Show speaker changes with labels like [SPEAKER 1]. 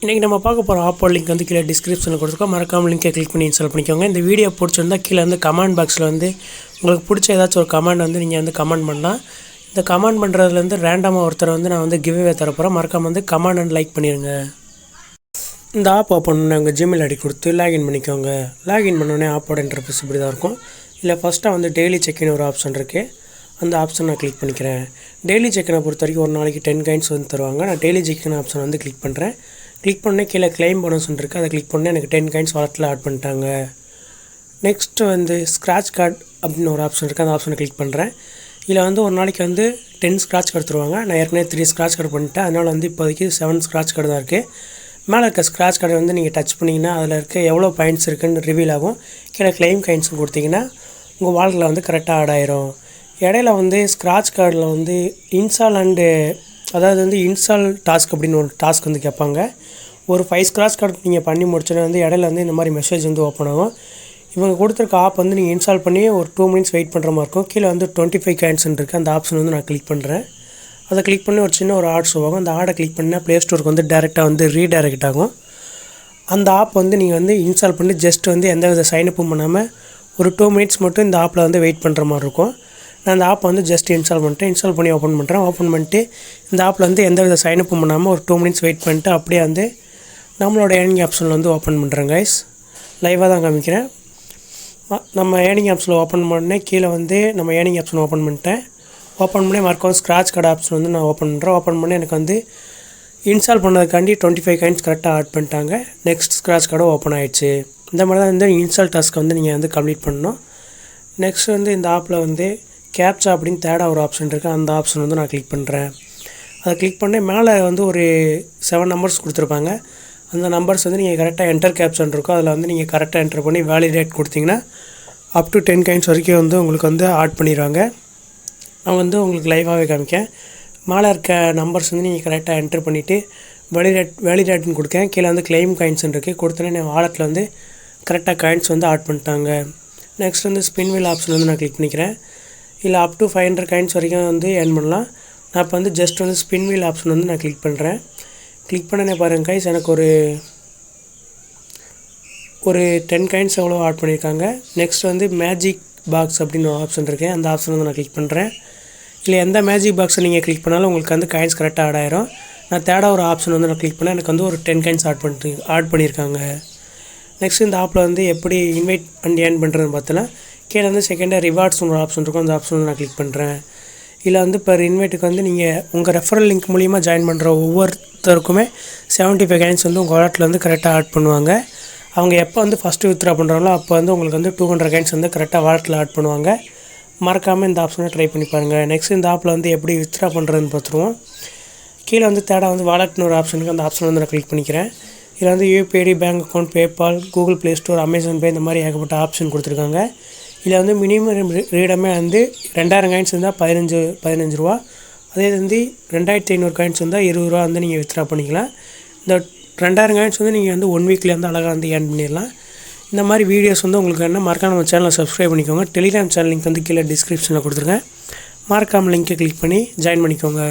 [SPEAKER 1] இன்றைக்கி நம்ம பார்க்க போகிற ஆப்போட லிங்க் வந்து கீழே டிஸ்கிரிப்ஷனில் கொடுத்துருக்கோம். மறக்காமல் லிங்கை கிளிக் பண்ணி இன்ஸ்டால் பண்ணிக்கோங்க. இந்த வீடியோ பிடிச்சிருந்தால் கீழே வந்து கமெண்ட் பாக்ஸில் வந்து உங்களுக்கு பிடிச்ச ஏதாச்சும் ஒரு கமெண்ட் வந்து நீங்கள் வந்து கமெண்ட் பண்ணலாம். இந்த கமெண்ட் பண்ணுறதுலேருந்து ரேண்டமாக ஒருத்தர் வந்து நான் வந்து கிவ்வே தரப்போகிறேன். மறக்காமல் வந்து கமெண்ட் அண்ட் லைக் பண்ணிடுங்க. இந்த ஆப் ஓப்பன் பண்ணி உங்கள் ஜிமெயில் ஐடி கொடுத்து லாகின் பண்ணிக்கோங்க. லாகின் பண்ணோடனே ஆப்போட இன்டர்ஃபேஸ் இப்படி தான் இருக்கும். இல்லை ஃபஸ்ட்டாக வந்து டெய்லி செக்இன் ஒரு ஆப்ஷன் இருக்குது. அந்த ஆப்ஷன் நான் கிளிக் பண்ணிக்கிறேன். டெய்லி செக்கினை பொறுத்த வரைக்கும் ஒரு நாளைக்கு 10 காயின்ஸ் வந்து தருவாங்க. நான் டெய்லி செக்கின் ஆப்ஷன் வந்து கிளிக் பண்ணுறேன். கிளிக் பண்ணே கீழே கிளைம் போனஸ் இருக்குது. அதை கிளிக் பண்ணி எனக்கு 10 காயின்ஸ் வாலெட்டில் ஆட் பண்ணிட்டாங்க. நெக்ஸ்ட்டு வந்து ஸ்க்ராட்ச் கார்டு அப்படின்னு ஒரு ஆப்ஷன் இருக்குது. அந்த ஆப்ஷனை கிளிக் பண்ணுறேன். இதில் வந்து ஒரு நாளைக்கு வந்து 10 ஸ்க்ராட்ச் கார்டு தருவாங்க. நான் ஏற்கனவே 3 ஸ்க்ராட்ச் கார்டு பண்ணிட்டேன். அதனால் வந்து இப்போதைக்கு 7 ஸ்க்ராட்ச் கார்டு தான் இருக்குது. மேலே இருக்க ஸ்க்ராட்ச் கார்டை வந்து நீங்கள் டச் பண்ணிங்கன்னா அதில் இருக்க எவ்வளோ பாயிண்ட்ஸ் இருக்குதுன்னு ரிவீல் ஆகும். கீழே கிளைம் காயின்ஸ் கொடுத்தீங்கன்னா உங்கள் வாலெட்டில் வந்து கரெக்டாக ஆட் ஆயிரும். இடையில வந்து ஸ்க்ராட்ச் கார்டில் வந்து இன்ஸ்டால் அதாவது வந்து இன்ஸ்டால் டாஸ்க் அப்படின்னு ஒரு டாஸ்க் வந்து கேட்பாங்க. ஒரு 5 ஸ்க்ராட்ச் கார்டு நீங்கள் பண்ணி முடிச்சோன்னே வந்து இடையில வந்து இந்த மாதிரி மெசேஜ் வந்து ஓப்பன் ஆகும். இவங்க கொடுத்துருக்க ஆப் வந்து நீங்கள் இன்ஸ்டால் பண்ணி ஒரு 2 மினிட்ஸ் வெயிட் பண்ணுற மாதிரி இருக்கும். கீழே வந்து 25 காயின்ஸ் இருக்குது. அந்த ஆப்ஷன் வந்து நான் கிளிக் பண்ணுறேன். அதை கிளிக் பண்ணி ஒரு சின்ன ஒரு ஆட் ஷோ ஆகும். அந்த ஆடை கிளிக் பண்ணால் ப்ளே ஸ்டோருக்கு வந்து டேரெக்டாக வந்து ரீடைரக்ட் ஆகும். அந்த ஆப் வந்து நீங்கள் வந்து இன்ஸ்டால் பண்ணி ஜஸ்ட் வந்து எந்த வித சைனப்பும் பண்ணாமல் ஒரு 2 மினிட்ஸ் மட்டும் இந்த ஆப்பில் வந்து வெயிட் பண்ணுற மாதிரி இருக்கும். நான் அந்த ஆப் வந்து ஜஸ்ட் இன்ஸ்டால் பண்ணிட்டேன். இன்ஸ்டால் பண்ணி ஓப்பன் பண்ணுறேன். ஓப்பன் பண்ணிட்டு இந்த ஆப்பில் வந்து எந்த வித சைனப்பும் பண்ணாமல் ஒரு 2 மினிட்ஸ் வெயிட் பண்ணிட்டு அப்படியே வந்து நம்மளோட ஏர்னிங் ஆப்ஷனில் வந்து ஓப்பன் பண்ணுறேன் கைஸ். லைவாக தான் காமிக்கிறேன். நம்ம ஏர்னிங் ஆப்ஷனில் ஓப்பன் பண்ணேன். கீழே வந்து நம்ம ஏர்னிங் ஆப்ஷன் ஓப்பன் பண்ணிட்டேன். ஓப்பன் பண்ணி மறக்காம ஸ்க்ராட்ச் கார்டு ஆப்ஷன் வந்து நான் ஓப்பன் பண்ணுறேன். ஓப்பன் பண்ணி எனக்கு வந்து இன்ஸ்டால் பண்ணதுக்காண்டி 25 காயின்ஸ் கரெக்டாக ஆட் பண்ணிட்டாங்க. நெக்ஸ்ட் ஸ்க்ராட்ச் கார்டும் ஓப்பன் ஆகிடுச்சு. இந்த மாதிரி தான் வந்து இன்ஸ்டால் டாஸ்க்கை வந்து நீங்கள் வந்து கம்ப்ளீட் பண்ணணும். நெக்ஸ்ட் வந்து இந்த ஆப்பில் வந்து கேப்சா அப்படின்னு தேர்டாக ஒரு ஆப்ஷன் இருக்குது. அந்த ஆப்ஷன் வந்து நான் கிளிக் பண்ணுறேன். அதை கிளிக் பண்ணி மேலே வந்து ஒரு 7 நம்பர்ஸ் கொடுத்துருப்பாங்க. அந்த நம்பர்ஸ் வந்து நீங்கள் கரெக்டாக என்டர் கேப்ஷன் இருக்கும். அதில் வந்து நீங்கள் கரெக்டாக என்டர் பண்ணி வேலிடேட் கொடுத்தீங்கன்னா அப் டு 10 காயின்ஸ் வரைக்கும் வந்து உங்களுக்கு வந்து ஆட் பண்ணிடுவாங்க. நான் வந்து உங்களுக்கு லைவாகவே காமிக்கேன். மேலே இருக்க நம்பர்ஸ் வந்து நீங்கள் கரெக்டாக என்டர் பண்ணிவிட்டு வேலிடேட்னு கொடுக்கேன். கீழே வந்து கிளைம் காயின்ஸ் இருக்குது. கொடுத்தோன்னே என் வாலெட்டில் வந்து கரெக்டாக காயின்ஸ் வந்து ஆட் பண்ணிட்டாங்க. நெக்ஸ்ட் வந்து ஸ்பின் வீல் ஆப்ஷன் வந்து நான் கிளிக் பண்ணிக்கிறேன். இல்லை அப் டு 500 காயின்ஸ் வரைக்கும் வந்து ஏர்ன் பண்ணலாம். நான் இப்போ வந்து ஜஸ்ட் வந்து ஸ்பின் வீல் ஆப்ஷன் வந்து நான் கிளிக் பண்ணுறேன். கிளிக் பண்ணனே பாருங்கள் காய்ஸ், எனக்கு ஒரு 10 காயின்ஸ் எவ்வளோ ஆட் பண்ணியிருக்காங்க. நெக்ஸ்ட் வந்து மேஜிக் பாக்ஸ் அப்படின்னு ஒரு ஆப்ஷன் இருக்குது. அந்த ஆப்ஷன் வந்து நான் கிளிக் பண்ணுறேன். இல்லை எந்த மேஜிக் பாக்ஸை நீங்கள் கிளிக் பண்ணாலும் உங்களுக்கு வந்து காயின்ஸ் கரெக்டாக ஆட் ஆயிரும். நான் தேர்டாக ஒரு ஆப்ஷன் வந்து நான் கிளிக் பண்ணேன். எனக்கு வந்து ஒரு 10 காயின்ஸ் ஆட் பண்ணியிருக்காங்க. நெக்ஸ்ட் இந்த ஆப்பில் வந்து எப்படி இன்வைட் அண்ட் ஏர்ன் பண்ணுறதுன்னு பார்த்தோன்னா கீழே வந்து செகண்டாக ரிவார்ட்ஸ் ஒரு ஆப்ஷன் இருக்கும். அந்த ஆப்ஷன் வந்து நான் கிளிக் பண்ணுறேன். இதில் வந்து இப்போ இன்வைட்டுக்கு வந்து நீங்கள் உங்கள் ரெஃபரல் லிங்க் மூலிமா ஜாயின் பண்ணுற ஒவ்வொருத்தருக்குமே 75 காயின்ஸ் வந்து உங்கள் வாலெட்டில் வந்து கரெக்டாக ஆட் பண்ணுவாங்க. அவங்க எப்போ வந்து ஃபஸ்ட்டு வித்ட்ரா பண்ணுறாங்களோ அப்போ வந்து உங்களுக்கு வந்து 200 காயின்ஸ் வந்து கரெக்டாக வாலெட்டில் ஆட் பண்ணுவாங்க. மறக்காமல் இந்த ஆப்ஷனை ட்ரை பண்ணி பாருங்கள். நெக்ஸ்ட் இந்த ஆப்பில் வந்து எப்படி வித்ட்ரா பண்ணுறதுன்னு பார்த்துருவோம். கீழே வந்து தேர்டாக வந்து வாலெட்னு ஒரு ஆப்ஷன் இருக்குது. அந்த ஆப்ஷன் வந்து நான் கிளிக் பண்ணிக்கிறேன். இதில் வந்து UPI ID, bank account, PayPal, Google Play Store, Amazon Pay இந்த மாதிரி ஏகப்பட்ட ஆப்ஷன் கொடுத்துருக்காங்க. இதில் வந்து மினிமம் ரீடமே வந்து 2000 காயின்ஸ் இருந்தால் 15 ரூபா. அதே வந்து 2500 காயின்ஸ் இருந்தால் 20 ரூபா வந்து நீங்கள் வித்ட்ரா பண்ணிக்கலாம். இந்த 2000 காயின்ஸ் வந்து நீங்கள் வந்து 1 வீக்கில் வந்து அழகாக வந்து ஏர்ன் பண்ணிடலாம். இந்த மாதிரி வீடியோஸ் வந்து உங்களுக்கு என்ன மறக்காம நம்ம சேனலை சப்ஸ்கிரைப் பண்ணிக்கோங்க. டெலிகிராம் சேனல் லிங்க் வந்து கீழே டிஸ்கிரிப்ஷனில் கொடுத்துருங்க. மறக்காமல் லிங்க்கை கிளிக் பண்ணி ஜாயின் பண்ணிக்கோங்க.